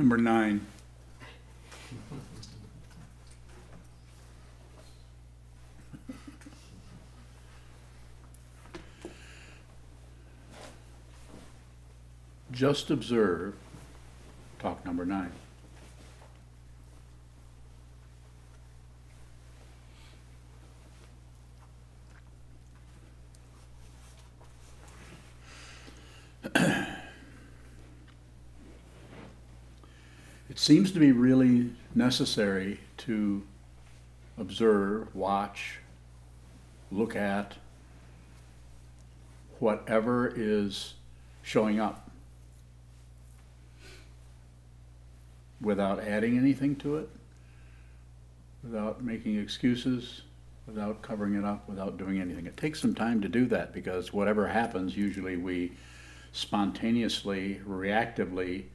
Number 9. Just observe, talk number 9. It seems to be really necessary to observe, watch, look at whatever is showing up without adding anything to it, without making excuses, without covering it up, without doing anything. It takes some time to do that because whatever happens, usually we spontaneously, reactively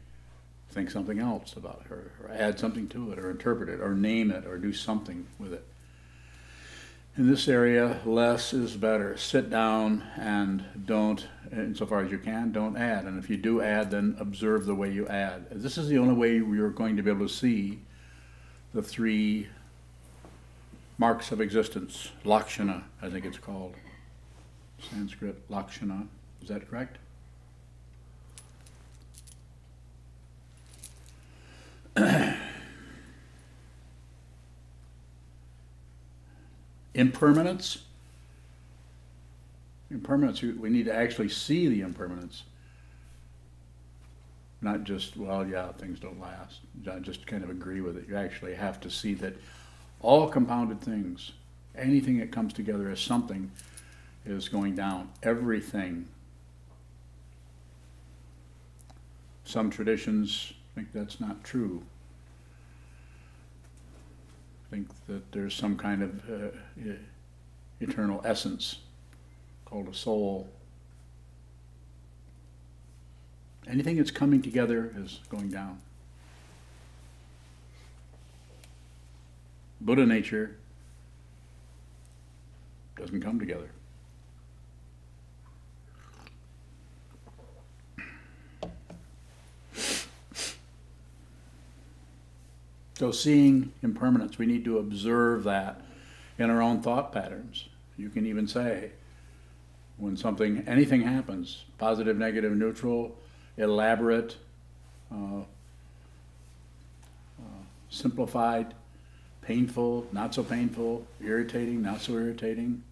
think something else about it, or add something to it, or interpret it, or name it, or do something with it. In this area, less is better. Sit down and don't, insofar as you can, don't add. And if you do add, then observe the way you add. This is the only way you're going to be able to see the 3 marks of existence. Lakshana, I think it's called. Sanskrit, Lakshana. Is that correct? Impermanence. Impermanence, we need to actually see the impermanence. Not just, well, yeah, things don't last. Not just kind of agree with it. You actually have to see that all compounded things, anything that comes together as something, is going down. Everything. Some traditions think that's not true. Think that there's some kind of eternal essence called a soul. Anything that's coming together is going down. Buddha nature doesn't come together. So seeing impermanence, we need to observe that in our own thought patterns. You can even say, when anything happens, positive, negative, neutral, elaborate, simplified, painful, not so painful, irritating, not so irritating,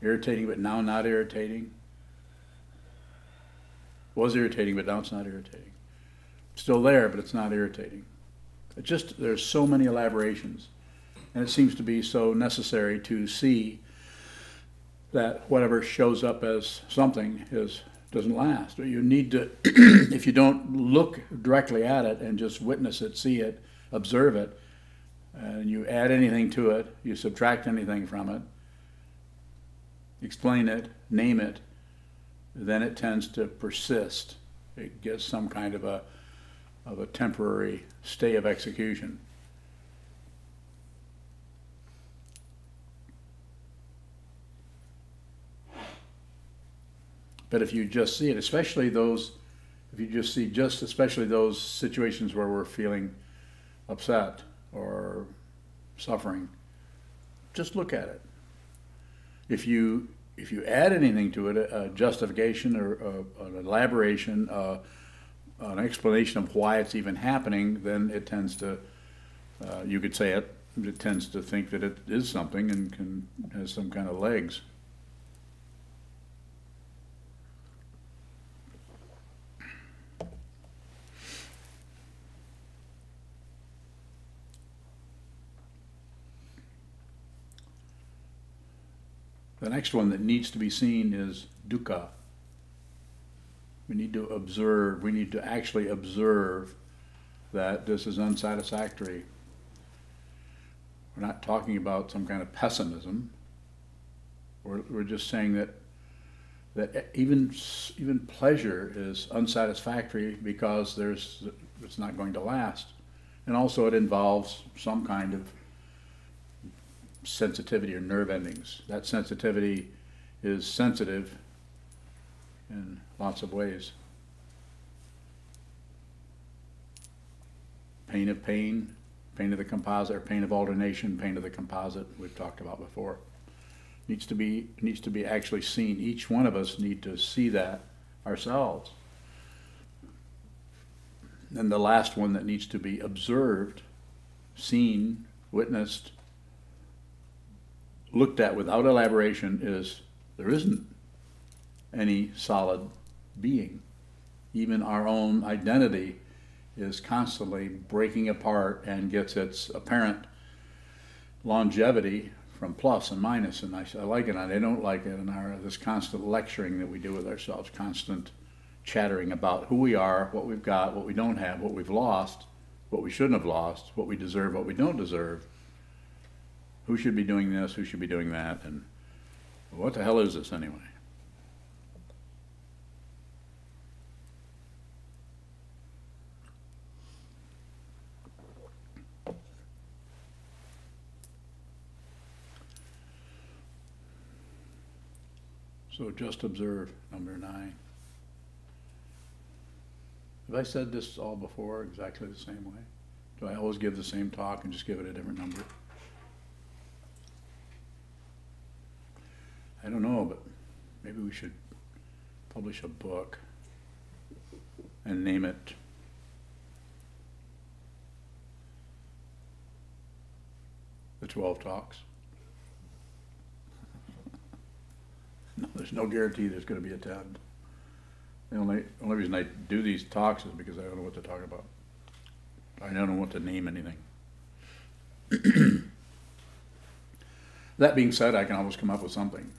irritating but now not irritating, was irritating but now it's not irritating. Still there, but it's not irritating. There's so many elaborations, and it seems to be so necessary to see that whatever shows up as something doesn't last. You need to, if you don't look directly at it and just witness it, see it, observe it, and you add anything to it, you subtract anything from it, explain it, name it, then it tends to persist. It gets some kind of a temporary stay of execution. But if you just see it, especially those situations where we're feeling upset or suffering, just look at it. If you add anything to it, a justification or an elaboration, an explanation of why it's even happening, then it tends to, you could say it tends to think that it is something and has some kind of legs. The next one that needs to be seen is dukkha. We need to observe, we need to actually observe that this is unsatisfactory. We're not talking about some kind of pessimism. We're just saying that even pleasure is unsatisfactory because it's not going to last. And also it involves some kind of sensitivity or nerve endings. That sensitivity is sensitive in lots of ways. pain of pain, pain of the composite, or pain of alternation, pain of the composite, we've talked about before. Needs to be actually seen. Each one of us need to see that ourselves. And the last one that needs to be observed, seen, witnessed, looked at without elaboration is there isn't any solid being. Even our own identity is constantly breaking apart and gets its apparent longevity from plus and minus, and I like it and I don't like it, and this constant lecturing that we do with ourselves, constant chattering about who we are, what we've got, what we don't have, what we've lost, what we shouldn't have lost, what we deserve, what we don't deserve, who should be doing this, who should be doing that, and what the hell is this anyway? So just observe, number 9. Have I said this all before exactly the same way? Do I always give the same talk and just give it a different number? I don't know, but maybe we should publish a book and name it The 12 Talks. No, there's no guarantee there's going to be a 10. The only reason I do these talks is because I don't know what to talk about. I don't know what to name anything. That being said, I can always come up with something.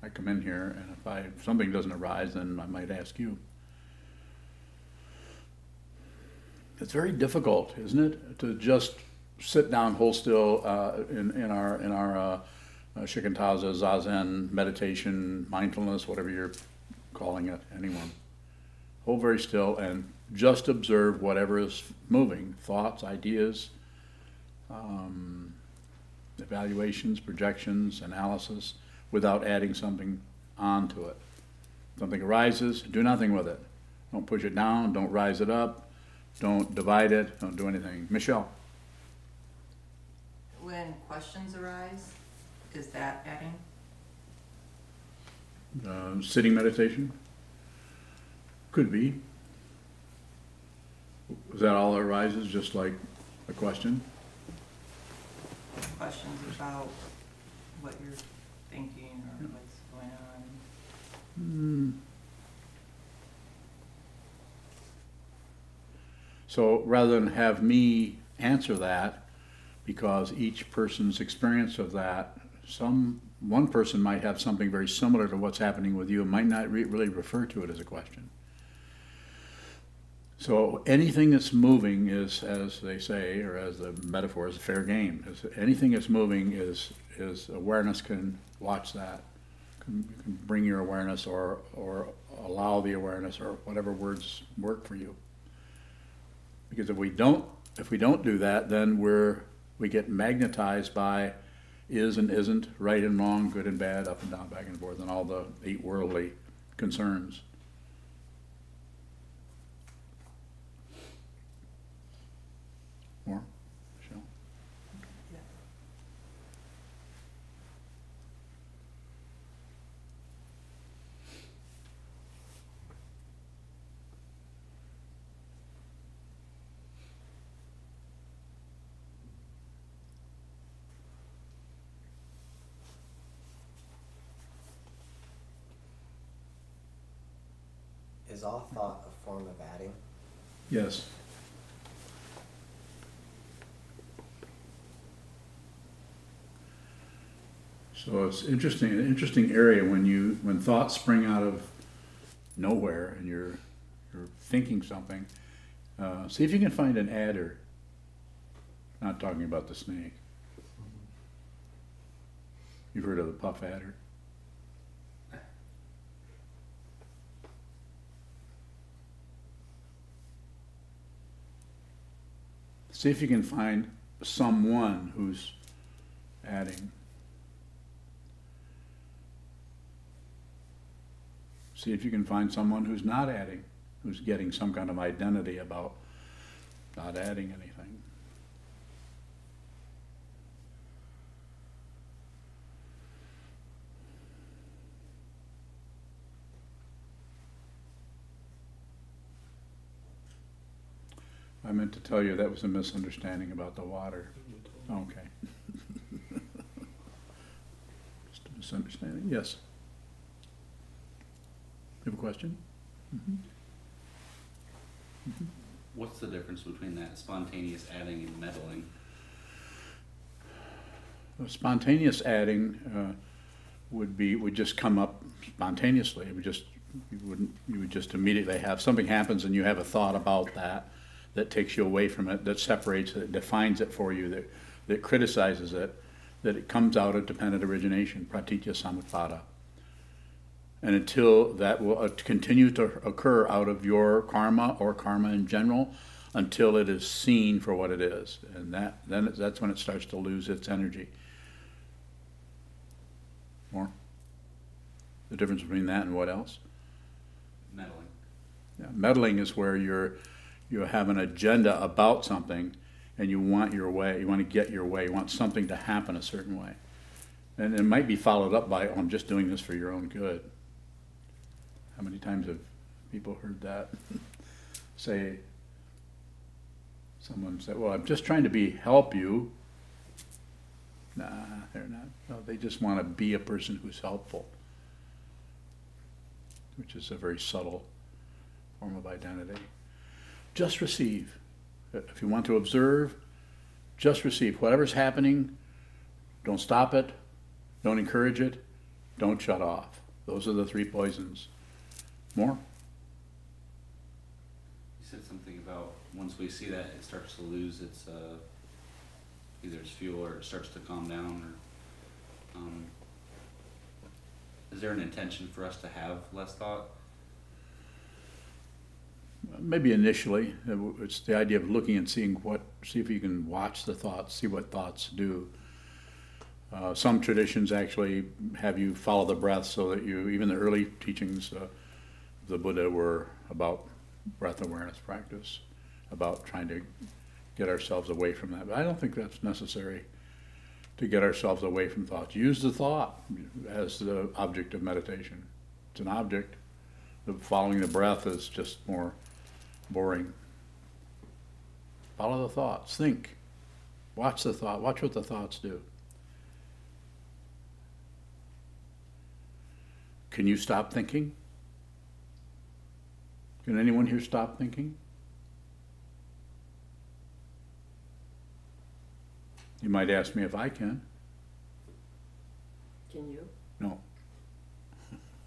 I come in here, and if something doesn't arise, then I might ask you. It's very difficult, isn't it, to just sit down, hold still in our shikantaza, zazen, meditation, mindfulness, whatever you're calling it, anyone. Hold very still and just observe whatever is moving, thoughts, ideas, evaluations, projections, analysis, without adding something onto it. Something arises, do nothing with it. Don't push it down, don't rise it up, don't divide it, don't do anything. Michelle? When questions arise, is that adding? Sitting meditation? Could be. Is that all that arises, just like a question? Questions about what you're thinking or what's going on? So rather than have me answer that, because each person's experience of that, one person might have something very similar to what's happening with you and might not really refer to it as a question. So anything that's moving is, as they say, or as the metaphor is, fair game. Anything that's moving is awareness can watch that, can bring your awareness or allow the awareness, or whatever words work for you. Because if we don't do that, then we get magnetized by is and isn't, right and wrong, good and bad, up and down, back and forth, and all the 8 worldly concerns. More? Michelle? Yeah. Is all thought a form of adding? Yes. So it's interesting, an interesting area when thoughts spring out of nowhere and you're thinking something. See if you can find an adder. Not talking about the snake. You've heard of the puff adder? See if you can find someone who's adding. See if you can find someone who's not adding, who's getting some kind of identity about not adding anything. I meant to tell you that was a misunderstanding about the water. Okay. Just a misunderstanding. Yes. You have a question? Mm-hmm. Mm-hmm. What's the difference between that spontaneous adding and meddling? Well, spontaneous adding would just come up spontaneously. It would just you would just immediately have something happens and you have a thought about that takes you away from it, that separates it, defines it for you, that criticizes it, that it comes out of dependent origination, pratitya samutpada. And until that will continue to occur out of your karma or karma in general, until it is seen for what it is, and that's when it starts to lose its energy. More? The difference between that and what else? Meddling. Yeah, meddling is where you have an agenda about something, and you want your way. You want to get your way. You want something to happen a certain way, and it might be followed up by, "Oh, I'm just doing this for your own good." How many times have people heard that? Someone said, "Well, I'm just trying to help you." Nah, they're not. No, they just want to be a person who's helpful, which is a very subtle form of identity. Just receive. If you want to observe, just receive. Whatever's happening, don't stop it, don't encourage it, don't shut off. Those are the three poisons. More? You said something about once we see that, it starts to lose its, either its fuel or it starts to calm down, or, is there an intention for us to have less thought? Maybe initially, it's the idea of looking and see if you can watch the thoughts, see what thoughts do. Some traditions actually have you follow the breath so that even the early teachings of the Buddha were about breath awareness practice, about trying to get ourselves away from that. But I don't think that's necessary to get ourselves away from thoughts. Use the thought as the object of meditation. It's an object. Following the breath is just more boring. Follow the thoughts. Think. Watch the thought. Watch what the thoughts do. Can you stop thinking? Can anyone here stop thinking? You might ask me if I can. Can you? No.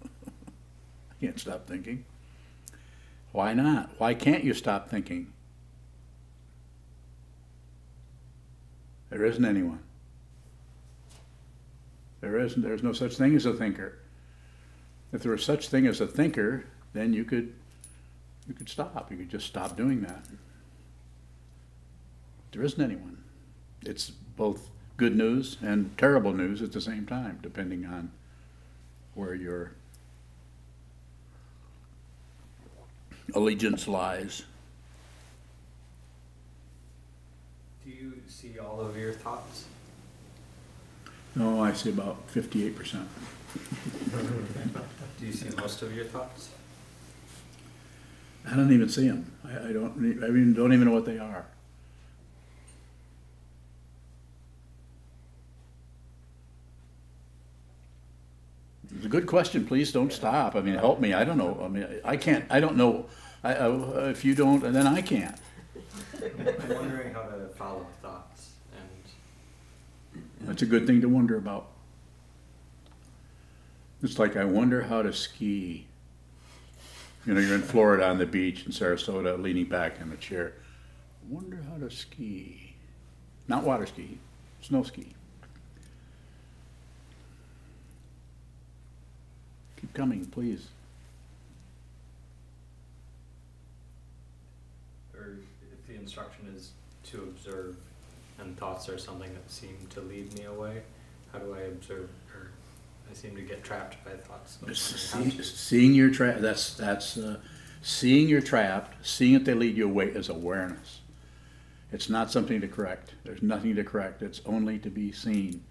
I can't stop thinking. Why not? Why can't you stop thinking? There isn't anyone. There's no such thing as a thinker. If there was such thing as a thinker, then you could stop. You could just stop doing that. There isn't anyone. It's both good news and terrible news at the same time, depending on where your allegiance lies. Do you see all of your thoughts? No, I see about 58%. Do you see most of your thoughts? I don't even see them. I don't even know what they are. It's a good question. Please don't stop. I mean, help me. I don't know. I mean, I can't. I don't know. If you don't, then I can't. I'm wondering how to follow thoughts, and That's a good thing to wonder about. It's like I wonder how to ski. You know, you're in Florida on the beach in Sarasota, leaning back in a chair. I wonder how to ski. Not water ski, snow ski. Keep coming, please. or if the instruction is to observe, and thoughts are something that seem to lead me away, how do I observe? Or I seem to get trapped by thoughts. Seeing your trap. That's seeing you're trapped. Seeing that they lead you away is awareness. It's not something to correct. There's nothing to correct. It's only to be seen.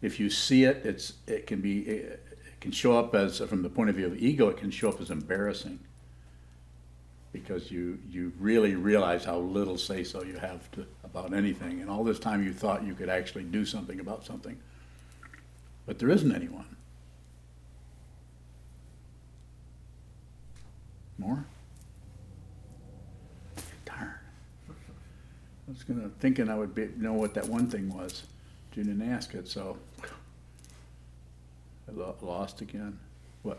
If you see it, it can show up as, from the point of view of ego, it can show up as embarrassing, because you really realize how little say-so you have about anything, and all this time you thought you could actually do something about something. But there isn't anyone. More? Darn. I was thinking I would know what that one thing was. You didn't ask it, so I lost again. What?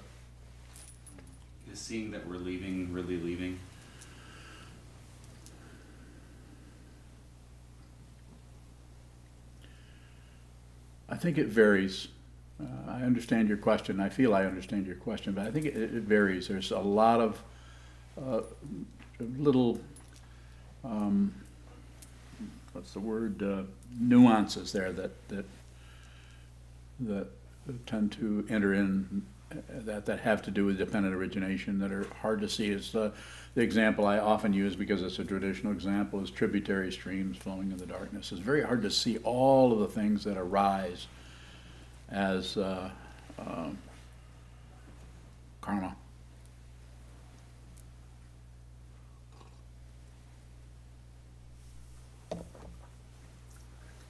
Is seeing that we're leaving really leaving? I think it varies. I understand your question. I feel I understand your question, but I think it varies. There's a lot of little, what's the word, nuances there that tend to enter in, that have to do with dependent origination, that are hard to see. Is the example I often use, because it's a traditional example, is tributary streams flowing in the darkness. It's very hard to see all of the things that arise as karma.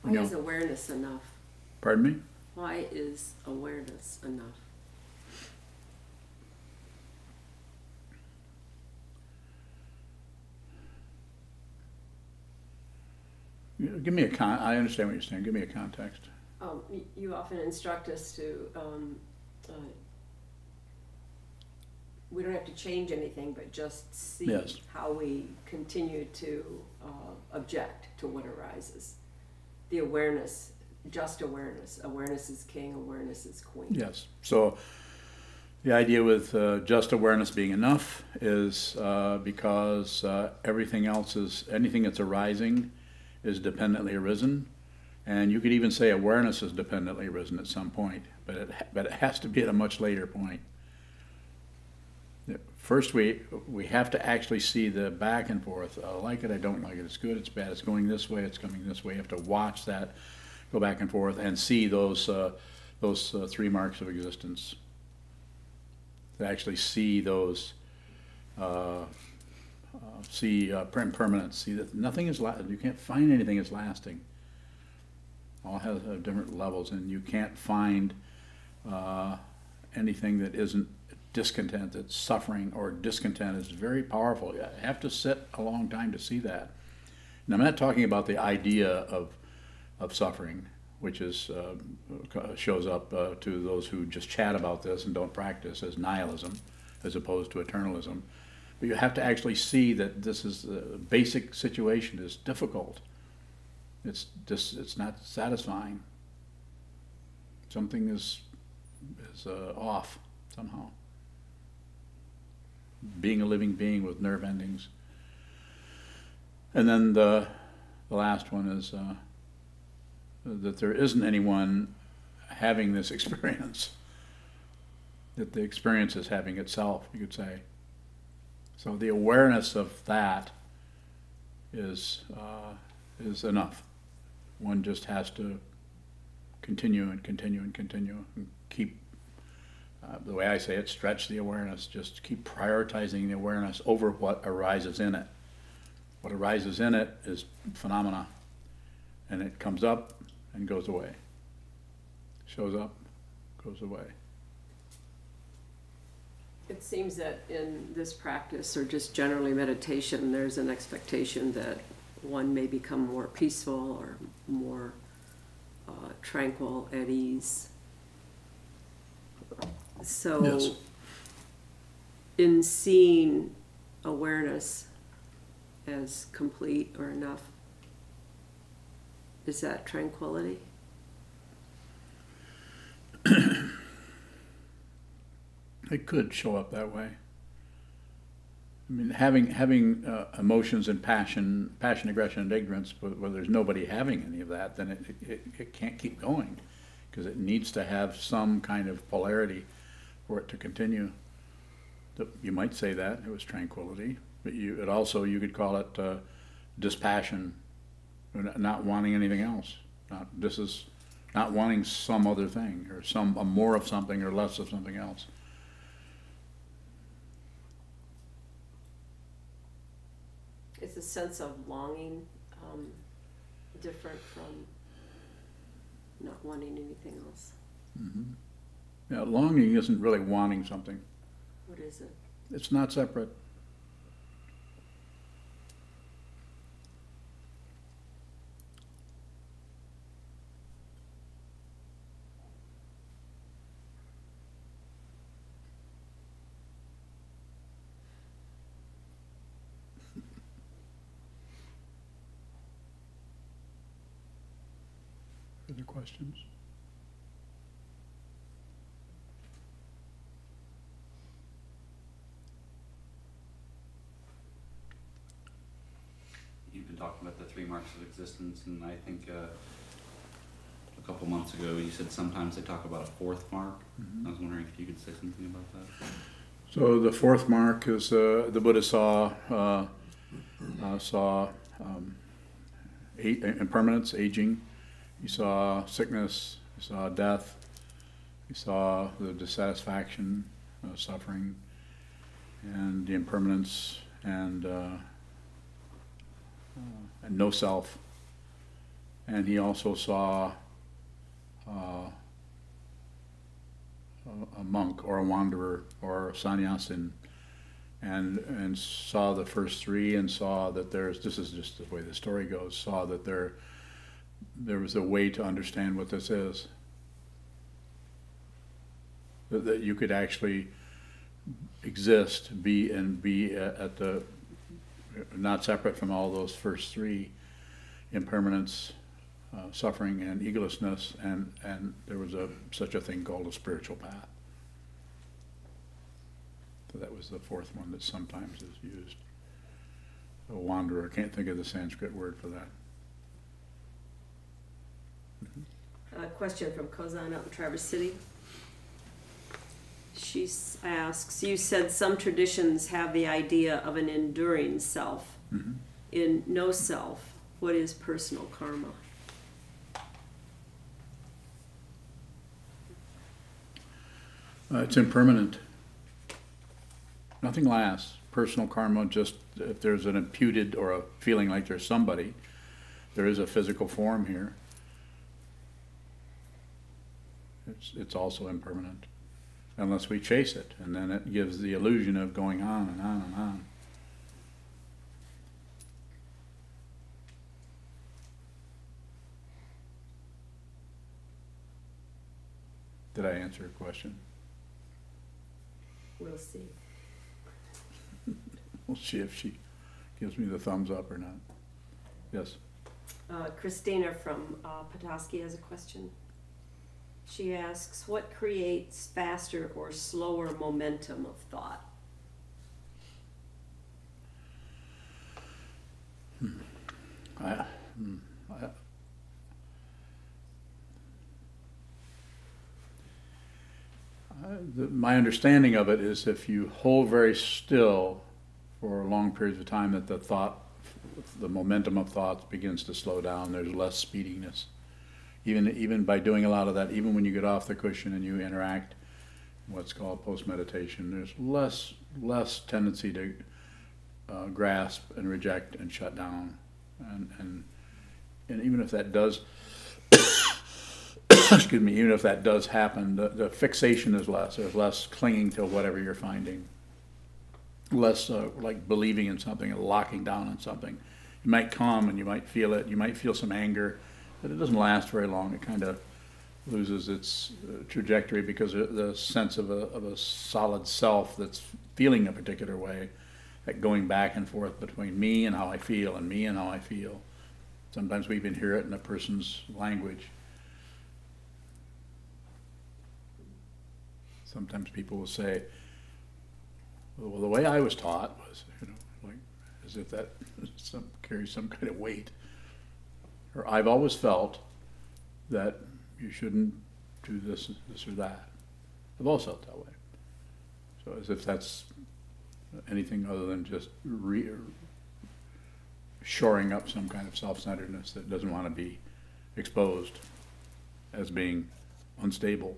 Why is awareness enough? Pardon me? Why is awareness enough? Give me a I understand what you're saying. Give me a context. You often instruct us to, we don't have to change anything, but just see Yes. how we continue to object to what arises. The awareness, just awareness. Awareness is king, awareness is queen. Yes. So the idea with just awareness being enough is because everything else is, anything that's arising is dependently arisen. And you could even say awareness is dependently arisen at some point, but it has to be at a much later point. First, we have to actually see the back and forth. I like it, I don't like it, it's good, it's bad, it's going this way, it's coming this way. You have to watch that go back and forth and see those three marks of existence. To actually see those, see impermanence, see that nothing is you can't find anything that's lasting. All has different levels, and you can't find anything that isn't discontent, that's suffering or discontent. Is very powerful. You have to sit a long time to see that. And I'm not talking about the idea of suffering, which is shows up to those who just chat about this and don't practice, as nihilism, as opposed to eternalism. But you have to actually see that this is the basic situation is difficult. It's not satisfying. Something is off somehow. Being a living being with nerve endings. And then the last one is that there isn't anyone having this experience. That the experience is having itself, you could say. So the awareness of that is enough. One just has to continue and continue and continue and keep, the way I say it, stretch the awareness. Just keep prioritizing the awareness over what arises in it. What arises in it is phenomena, and it comes up and goes away. Shows up, goes away. It seems that in this practice, or just generally meditation, there's an expectation that one may become more peaceful or more tranquil, at ease. So, Yes. in seeing awareness as complete or enough, is that tranquility? It could show up that way. I mean, having emotions and passion, aggression, and ignorance, but where there's nobody having any of that, then it can't keep going, because it needs to have some kind of polarity for it to continue. You might say that it was tranquility, but you could call it dispassion, not wanting anything else. This is not wanting some other thing, or a more of something or less of something else. Is the sense of longing different from not wanting anything else? Mm-hmm. Yeah, longing isn't really wanting something. What is it? It's not separate. Other questions? You've been talking about the 3 marks of existence, and I think a couple months ago you said sometimes they talk about a 4th mark. Mm-hmm. I was wondering if you could say something about that. So the 4th mark is the Buddha saw impermanence, aging. He saw sickness. He saw death. He saw the dissatisfaction, suffering, and the impermanence, and no self. And he also saw a monk or a wanderer or a sannyasin, and saw the first 3 and saw that this is just the way the story goes, saw that there was a way to understand what this is. That you could actually exist, be at the, not separate from all those first 3, impermanence, suffering, and egolessness, and there was such a thing called a spiritual path. So that was the 4th one that sometimes is used. A wanderer, can't think of the Sanskrit word for that. A question from Kozan out in Traverse City. She asks, you said some traditions have the idea of an enduring self. Mm-hmm. In no self, what is personal karma? It's impermanent. Nothing lasts. Personal karma, just if there's an imputed or a feeling like there's somebody, there is a physical form here. It's also impermanent, unless we chase it, and then it gives the illusion of going on and on and on. Did I answer your question? We'll see. We'll see if she gives me the thumbs up or not. Yes. Christina from Petoskey has a question. She asks, what creates faster or slower momentum of thought? My understanding of it is if you hold very still for long periods of time, that the momentum of thoughts begins to slow down. There's less speediness. Even by doing a lot of that, even when you get off the cushion and you interact, what's called post-meditation, there's less tendency to grasp and reject and shut down. And even if that does, excuse me, even if that does happen, the fixation is less. There's less clinging to whatever you're finding. Less like believing in something and locking down on something. You might come and you might feel it. You might feel some anger, but it doesn't last very long. It kind of loses its trajectory because the sense of a solid self that's feeling a particular way, that going back and forth between me and how I feel and me and how I feel. Sometimes we even hear it in a person's language. Sometimes people will say, well, the way I was taught was, like as if that carries some kind of weight. Or I've always felt that you shouldn't do this or that. I've always felt that way. So as if that's anything other than just shoring up some kind of self-centeredness that doesn't want to be exposed as being unstable.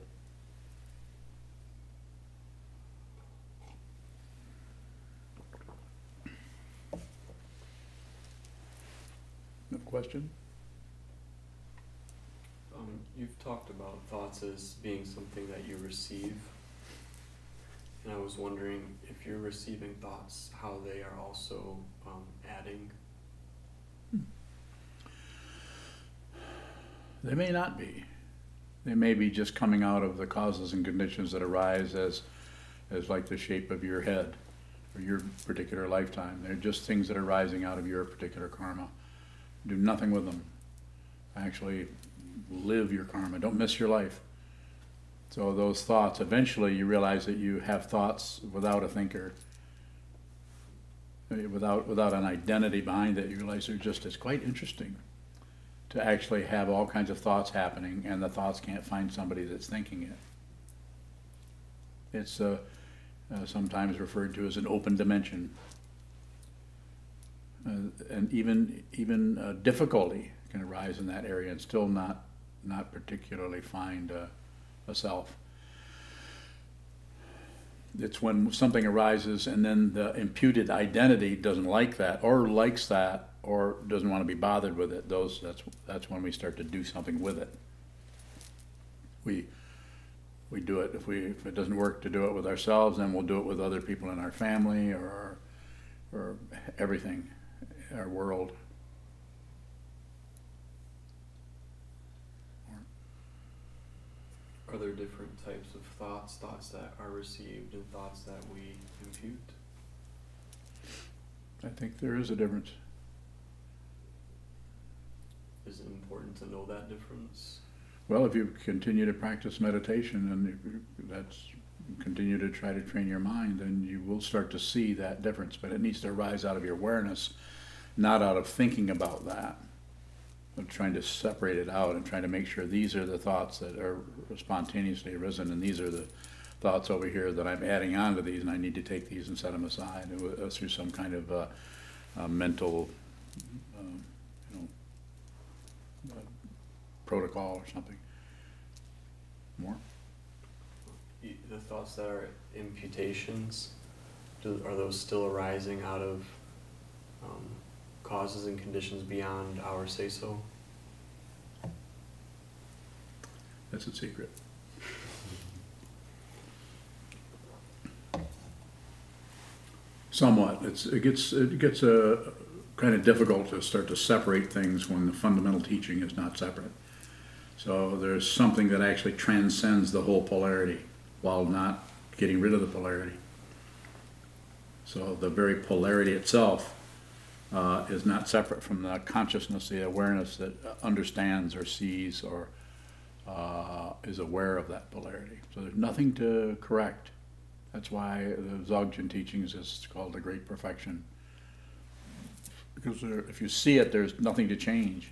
No question? You've talked about thoughts as being something that you receive, and I was wondering if you're receiving thoughts, how they are also adding. They may not be. They may be just coming out of the causes and conditions that arise as like the shape of your head or your particular lifetime. They're just things that are rising out of your particular karma. Do nothing with them. Actually live your karma. Don't miss your life. So those thoughts, eventually you realize that you have thoughts without a thinker, without an identity behind it. You realize it's quite interesting to actually have all kinds of thoughts happening, and the thoughts can't find somebody that's thinking it. It's sometimes referred to as an open dimension. And even difficulty can arise in that area and still not particularly find a self. It's when something arises and then the imputed identity doesn't like that, or likes that, or doesn't want to be bothered with it. That's when we start to do something with it. We do it if it doesn't work to do it with ourselves, then we'll do it with other people in our family or everything, our world. Are there different types of thoughts that are received and thoughts that we impute? I think there is a difference. Is it important to know that difference? Well, if you continue to practice meditation and continue to try to train your mind, then you will start to see that difference. But it needs to arise out of your awareness, not out of thinking about that, but trying to separate it out and trying to make sure these are the thoughts that are spontaneously arisen, and these are the thoughts over here that I'm adding on to these, and I need to take these and set them aside through some kind of mental protocol or something. More? The thoughts that are imputations, are those still arising out of causes and conditions beyond our say-so? That's a secret. Somewhat. It gets kind of difficult to start to separate things when the fundamental teaching is not separate. So there's something that actually transcends the whole polarity while not getting rid of the polarity. So the very polarity itself is not separate from the consciousness, the awareness that understands or sees or is aware of that polarity. So there's nothing to correct. That's why the Dzogchen teachings is called the Great Perfection. Because if you see it, there's nothing to change.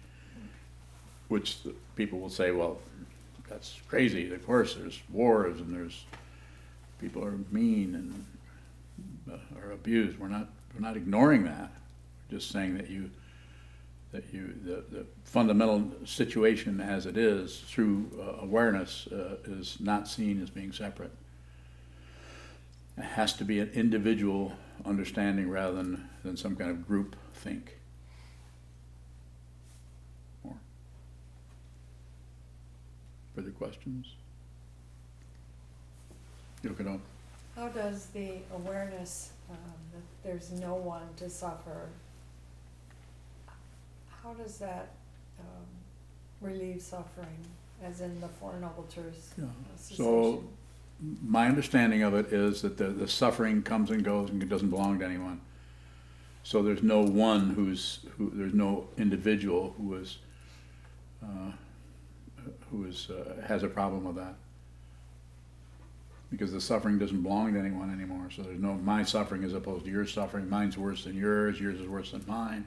Which people will say, well, that's crazy. Of course, there's wars and there's people are mean and are abused. We're not ignoring that. We're just saying that the fundamental situation as it is through awareness is not seen as being separate. It has to be an individual understanding rather than some kind of group think. More? Further questions? Yoko? How does the awareness that there's no one to suffer, how does that relieve suffering, as in the Four Noble Truths? Yeah. Cessation? So my understanding of it is that the suffering comes and goes and it doesn't belong to anyone. So there's no one there's no individual who has a problem with that. Because the suffering doesn't belong to anyone anymore. So there's no my suffering as opposed to your suffering. Mine's worse than yours is worse than mine.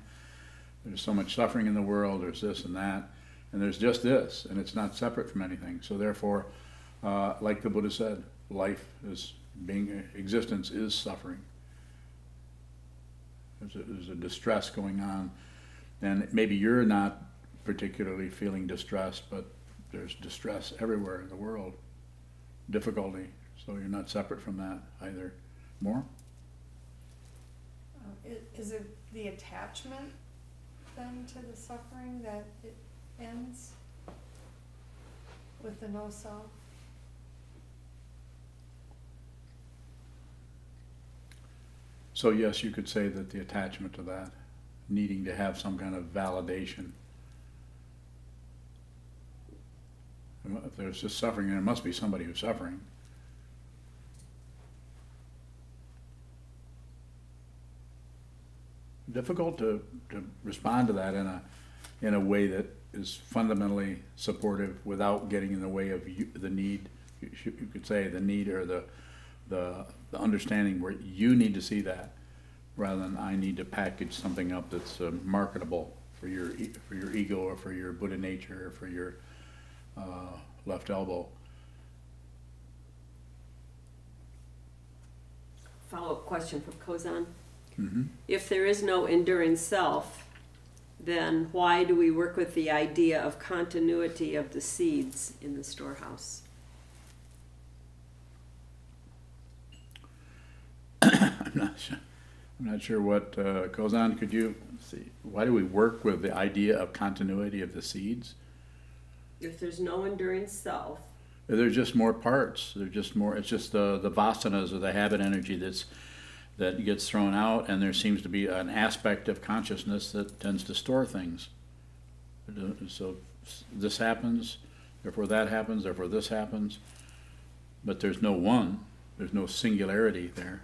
There's so much suffering in the world, there's this and that, and there's just this, and it's not separate from anything. So therefore, like the Buddha said, existence is suffering. There's a distress going on And maybe you're not particularly feeling distress, but there's distress everywhere in the world, difficulty, so you're not separate from that either. More? Is it the attachment then to the suffering that it ends with the no self? So yes, you could say that the attachment to that, needing to have some kind of validation. If there's just suffering, there must be somebody who's suffering. Difficult to respond to that in a way that is fundamentally supportive without getting in the way of the need. You could say the need or the understanding where you need to see that, rather than I need to package something up that's marketable for your ego or for your Buddha nature or for your left elbow. Follow-up question from Kozan. Mm-hmm. If there is no enduring self, then why do we work with the idea of continuity of the seeds in the storehouse? I'm not sure what goes on. Could you see? Why do we work with the idea of continuity of the seeds? If there's no enduring self, They're just more parts. They're just more. It's just the vasanas or the habit energy that gets thrown out, and there seems to be an aspect of consciousness that tends to store things. So this happens, therefore that happens, therefore this happens. But there's no one. There's no singularity there.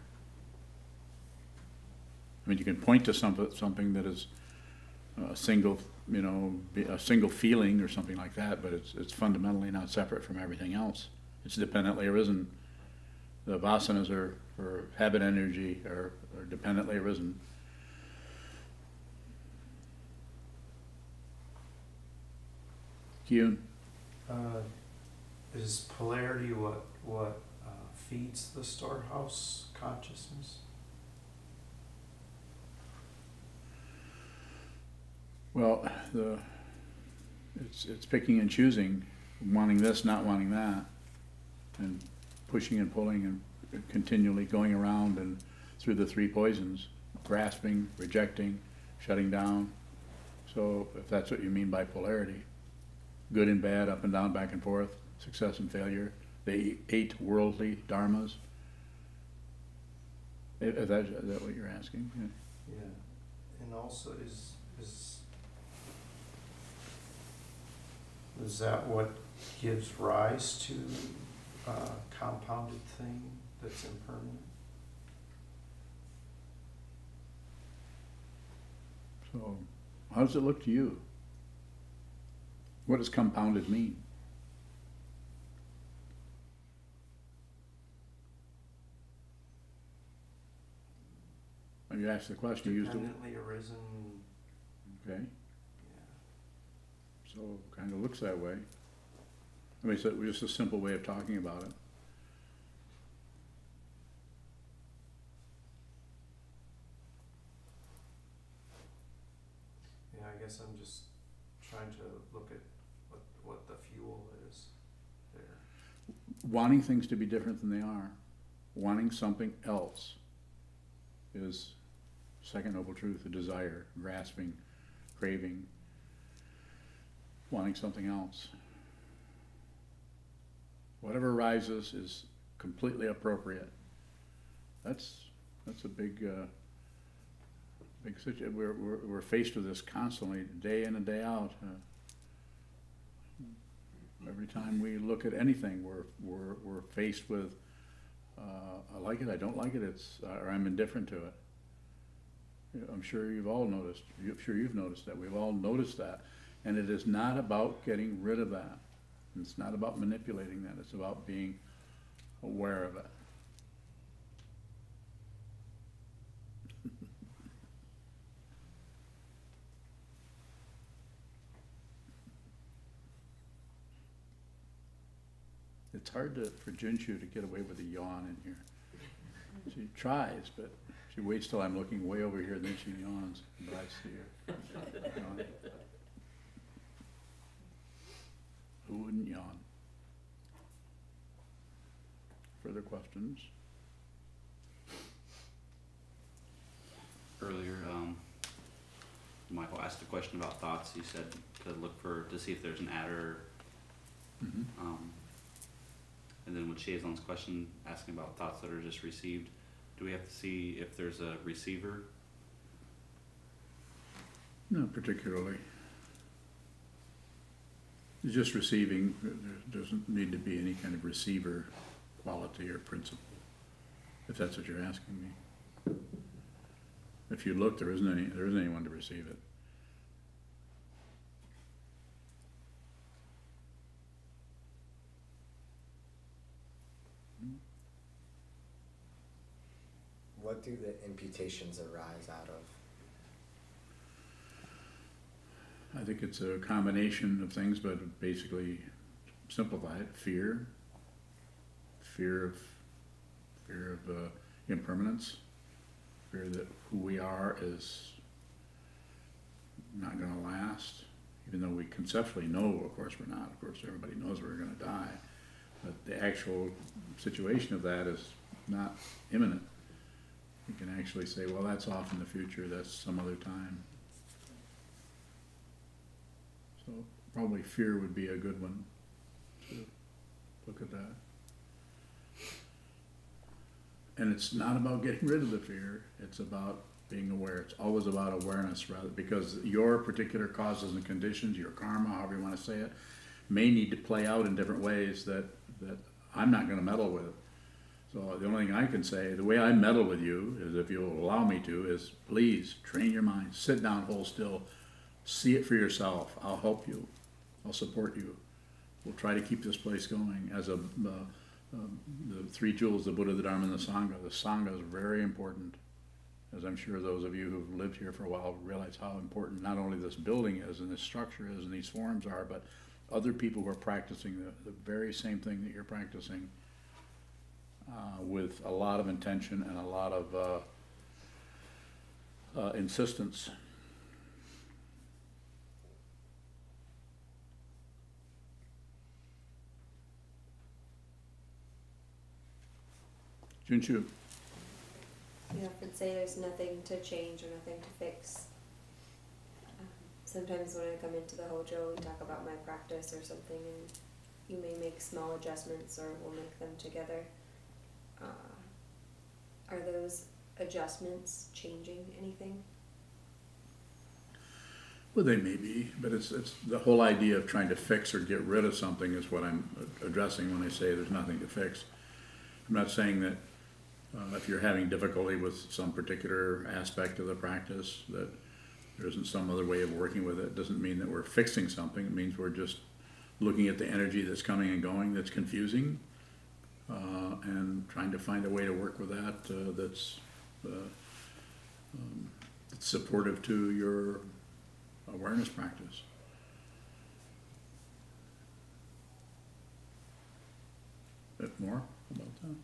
I mean, you can point to something that is a single, a single feeling or something like that, but it's fundamentally not separate from everything else. It's dependently arisen. The vasanas or habit energy are dependently arisen. Kyun? Is polarity what feeds the storehouse consciousness? Well, it's picking and choosing, wanting this, not wanting that, and pushing and pulling and continually going around and through the three poisons, grasping, rejecting, shutting down. So if that's what you mean by polarity, good and bad, up and down, back and forth, success and failure, the 8 worldly dharmas. Is that what you're asking? Yeah. Yeah, and also is that what gives rise to a compounded thing that's impermanent? So how does it look to you? What does compounded mean? When you ask the question, you use the word. Dependently arisen. Okay, Yeah. so kind of looks that way. I mean, it's just a simple way of talking about it. Yeah, I guess I'm just trying to look at what the fuel is there. Wanting things to be different than they are, wanting something else is second noble truth, a desire, grasping, craving, wanting something else. Whatever arises is completely appropriate. That's a big situation. We're faced with this constantly, day in and day out. Every time we look at anything, we're faced with I like it, I don't like it, or I'm indifferent to it. I'm sure you've all noticed. I'm sure you've noticed that. We've all noticed that, and it is not about getting rid of that. It's not about manipulating that. It's about being aware of it. It's hard for Junshu to get away with a yawn in here. She tries, but She waits till I'm looking way over here, and then she yawns, but I see her. Yawn. Who wouldn't yawn? Further questions? Earlier, Michael asked a question about thoughts. You said to see if there's an adder. Mm-hmm. And then with Shazon's question, asking about thoughts that are just received, do we have to see if there's a receiver? Not particularly. It's just receiving. There doesn't need to be any kind of receiver quality or principle, if that's what you're asking me. If you look, there isn't anyone to receive it. What do the imputations arise out of? I think it's a combination of things, but basically simplify it. Fear of impermanence, fear that who we are is not going to last, even though we conceptually know, of course, we're not. Of course, everybody knows we're going to die, but the actual situation of that is not imminent. You can actually say, well, that's off in the future, that's some other time. So probably fear would be a good one to look at that. And it's not about getting rid of the fear, it's about being aware. It's always about awareness, rather, because your particular causes and conditions, your karma, however you want to say it, may need to play out in different ways that I'm not going to meddle with. So the only thing I can say, the way I meddle with you is, if you'll allow me to, is please train your mind, sit down, hold still, see it for yourself. I'll help you, I'll support you. We'll try to keep this place going as the three jewels, the Buddha, the Dharma, and the Sangha. The Sangha is very important, as I'm sure those of you who've lived here for a while realize how important not only this building is and this structure is and these forms are, but other people who are practicing the very same thing that you're practicing with a lot of intention and a lot of insistence. Junshu. You often say there's nothing to change or nothing to fix. Sometimes when I come into the Hojo, we talk about my practice or something, and you may make small adjustments or we'll make them together. Are those adjustments changing anything? Well, they may be, but it's the whole idea of trying to fix or get rid of something is what I'm addressing when I say there's nothing to fix. I'm not saying that if you're having difficulty with some particular aspect of the practice, that there isn't some other way of working with it. It doesn't mean that we're fixing something. It means we're just looking at the energy that's coming and going that's confusing, and trying to find a way to work with that that's supportive to your awareness practice. A bit more about that?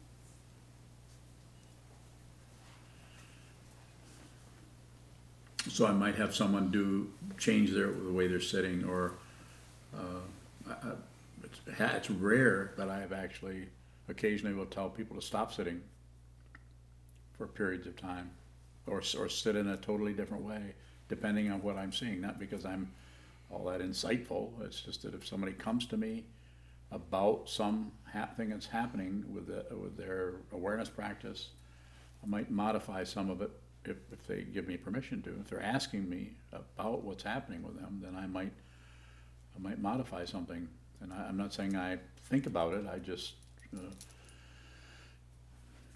So I might have someone change the way they're sitting, or it's rare that I've actually occasionally will tell people to stop sitting for periods of time, or sit in a totally different way, depending on what I'm seeing. Not because I'm all that insightful. It's just that if somebody comes to me about some thing that's happening with their awareness practice, I might modify some of it if they give me permission to. If they're asking me about what's happening with them, then I might modify something. And I'm not saying I think about it. I just I'm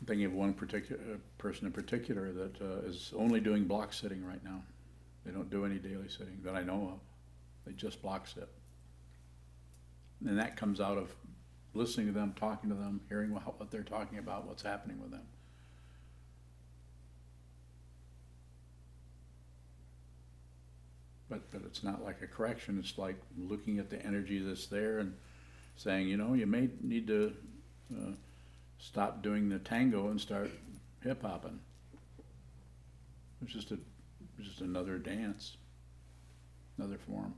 thinking of one particular person in particular that is only doing block sitting right now. They don't do any daily sitting that I know of. They just block sit. And that comes out of listening to them, talking to them, hearing what they're talking about, what's happening with them. But it's not like a correction. It's like looking at the energy that's there and saying, you may need to stop doing the tango and start hip-hopping. It's just another dance, another form.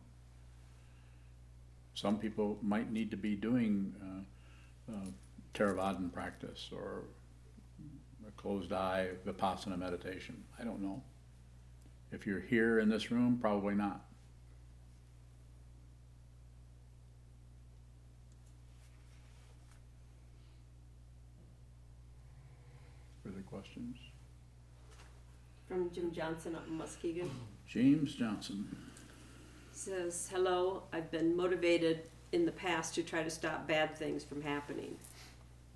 Some people might need to be doing Theravadan practice or a closed eye Vipassana meditation. I don't know. If you're here in this room, probably not. Further questions? From Jim Johnson up in Muskegon. James Johnson. Says, hello, I've been motivated in the past to try to stop bad things from happening.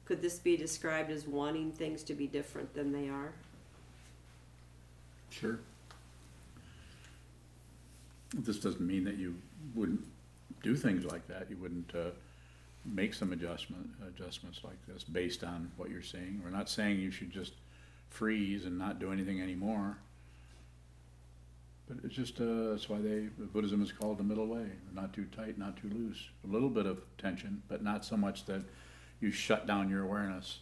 Could this be described as wanting things to be different than they are? Sure. This doesn't mean that you wouldn't do things like that. You wouldn't make some adjustments like this based on what you're seeing. We're not saying you should just freeze and not do anything anymore. But it's just, that's why Buddhism is called the middle way. Not too tight, not too loose. A little bit of tension, but not so much that you shut down your awareness.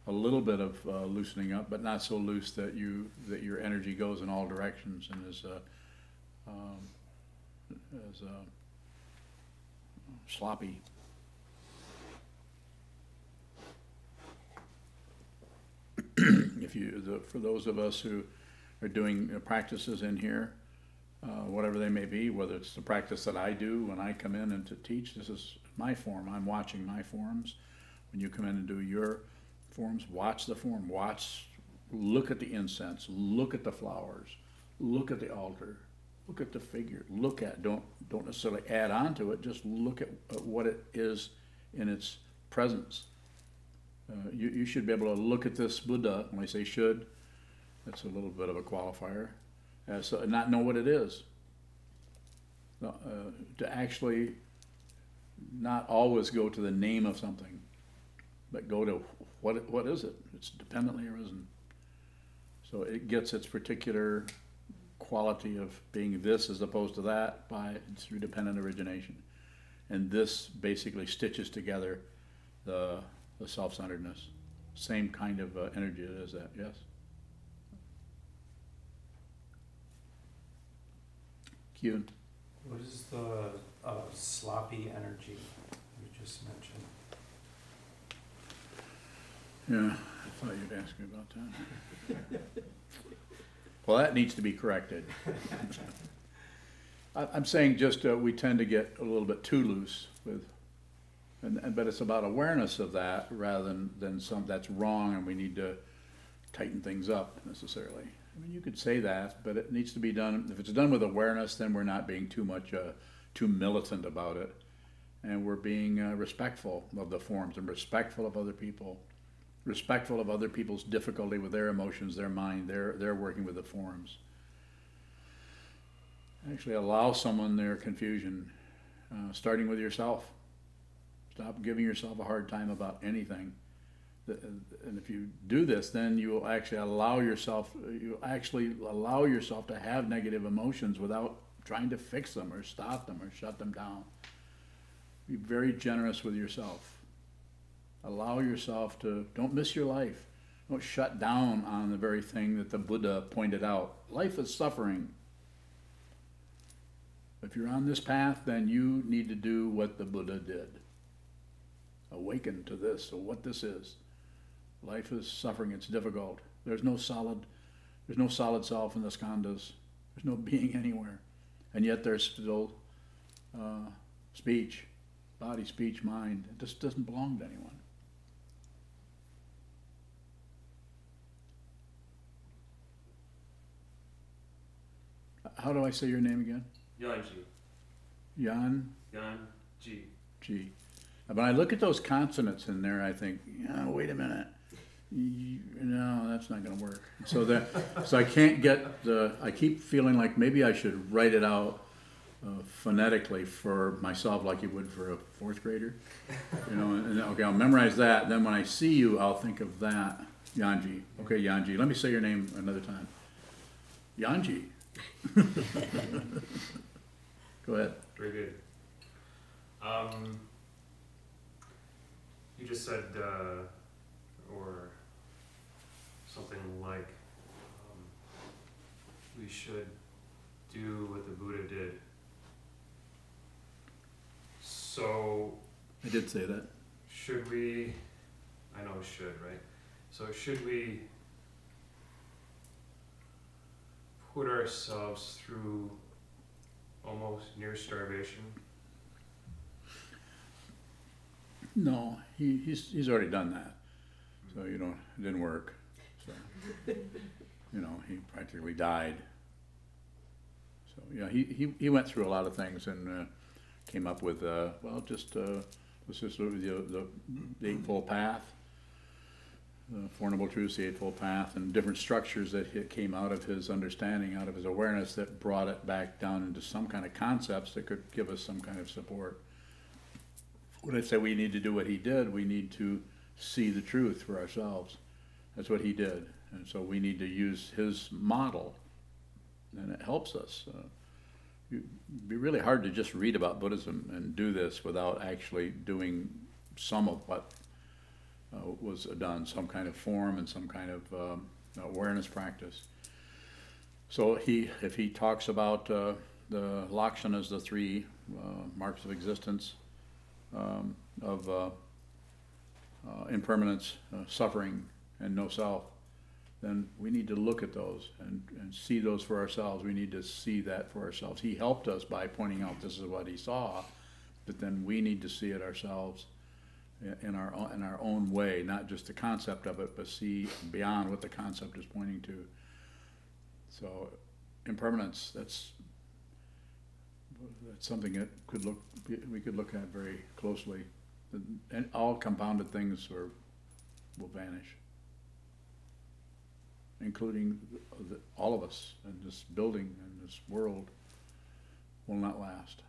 A little bit of loosening up, but not so loose that your energy goes in all directions and is sloppy. For those of us who are doing practices in here, whatever they may be, whether it's the practice that I do when I come in and to teach, this is my form. I'm watching my forms. When you come in and do your forms, watch the form. Look at the incense. Look at the flowers. Look at the altar. Look at the figure. Don't necessarily add on to it. Just look at what it is in its presence. You should be able to look at this Buddha. When I say should, that's a little bit of a qualifier. So not know what it is. To actually not always go to the name of something, but go to what is it? It's dependently arisen. So it gets its particular quality of being this as opposed to that through dependent origination. And this basically stitches together the self-centeredness. Same kind of energy it is that, yes? Kyun. What is the sloppy energy you just mentioned? Yeah, I thought you'd ask me about that. Well, that needs to be corrected. I'm saying just we tend to get a little bit too loose with, but it's about awareness of that rather than some that's wrong and we need to tighten things up necessarily. I mean, you could say that, but it needs to be done. If it's done with awareness, then we're not being too militant about it, and we're being respectful of the forms and respectful of other people, respectful of other people's difficulty with their emotions, their mind, their working with the forms. Actually, allow someone their confusion, starting with yourself. Stop giving yourself a hard time about anything. And if you do this, then you will actually allow yourself to have negative emotions without trying to fix them or stop them or shut them down. Be very generous with yourself. Allow yourself don't miss your life. Don't shut down on the very thing that the Buddha pointed out. Life is suffering. If you're on this path, then you need to do what the Buddha did. Awaken to this, so what this is. Life is suffering, it's difficult. There's no solid self in the skandhas. There's no being anywhere. And yet there's still speech, body, speech, mind. It just doesn't belong to anyone. How do I say your name again? Yanji. Yan? Yanji. G. When I look at those consonants in there, I think, wait a minute. No, that's not going to work. So I can't get I keep feeling like maybe I should write it out phonetically for myself like you would for a fourth grader. And okay, I'll memorize that. Then when I see you, I'll think of that. Yanji. Okay, Yanji. Let me say your name another time. Yanji. Go ahead. Very good. You just said, or something like, we should do what the Buddha did. So, I did say that. should we, I know should, right? So should we put ourselves through almost near starvation? No, he's already done that, so it didn't work. So, he practically died. So yeah, he went through a lot of things and came up with let's just look at the Eightfold Path, the Four Noble Truths, the Eightfold Path, and different structures that came out of his understanding, out of his awareness, that brought it back down into some kind of concepts that could give us some kind of support. When I say we need to do what he did, we need to see the truth for ourselves. That's what he did. And so we need to use his model, and it helps us. It'd be really hard to just read about Buddhism and do this without actually doing some of what was done, some kind of form and some kind of awareness practice. So if he talks about the lakshanas, the three marks of existence, of impermanence, suffering, and no self, then we need to look at those and see those for ourselves. We need to see that for ourselves. He helped us by pointing out this is what he saw, but then we need to see it ourselves in our own way, not just the concept of it, but see beyond what the concept is pointing to. So impermanence, that's something that we could look at very closely. And all compounded things will vanish, including all of us, and this building and this world will not last.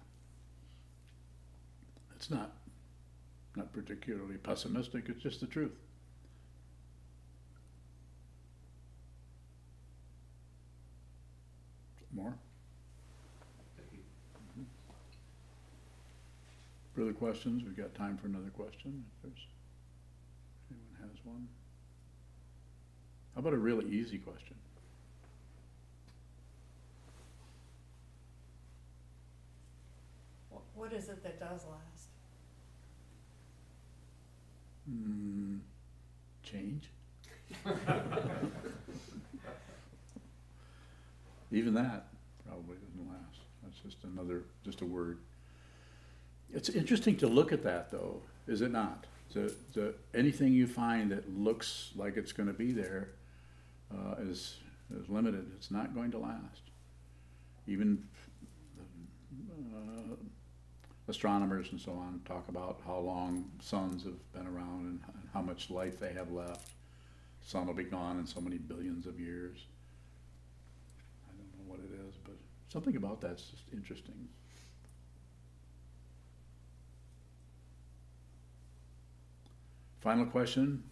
It's not particularly pessimistic, it's just the truth. More? Further questions? We've got time for another question, if anyone has one. How about a really easy question? What is it that does last? Change? Even that probably doesn't last. That's just a word. It's interesting to look at that, though, is it not? Anything you find that looks like it's going to be there is limited. It's not going to last. Even astronomers and so on talk about how long suns have been around and how much life they have left. Sun will be gone in so many billions of years. I don't know what it is, but something about that's just interesting. Final question?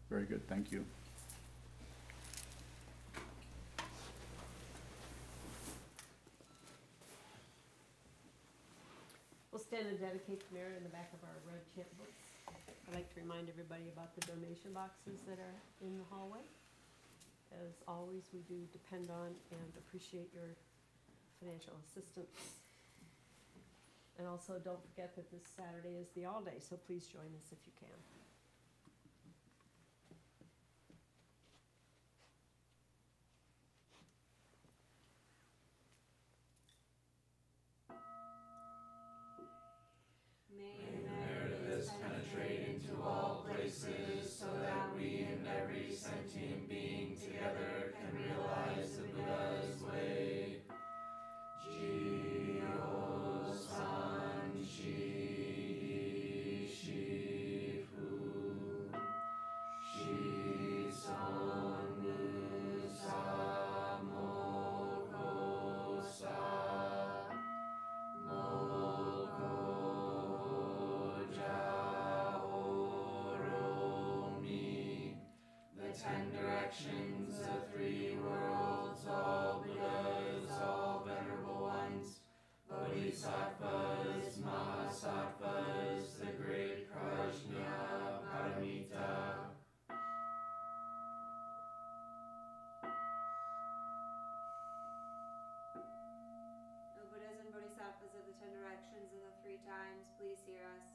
Very good, thank you. We'll stand and dedicate the mirror in the back of our red chant books. I'd like to remind everybody about the donation boxes that are in the hallway. As always, we do depend on and appreciate your financial assistance. And also, don't forget that this Saturday is the all-day, so please join us if you can. Penetrate into all places so that we and every sentient being together can realize the Buddha's way. Jio san shi shi fu 10 directions and the 3 times, please hear us.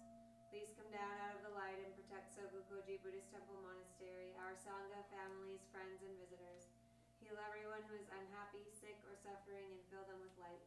Please come down out of the light and protect Sokukoji Buddhist Temple Monastery, our Sangha, families, friends, and visitors. Heal everyone who is unhappy, sick, or suffering, and fill them with light.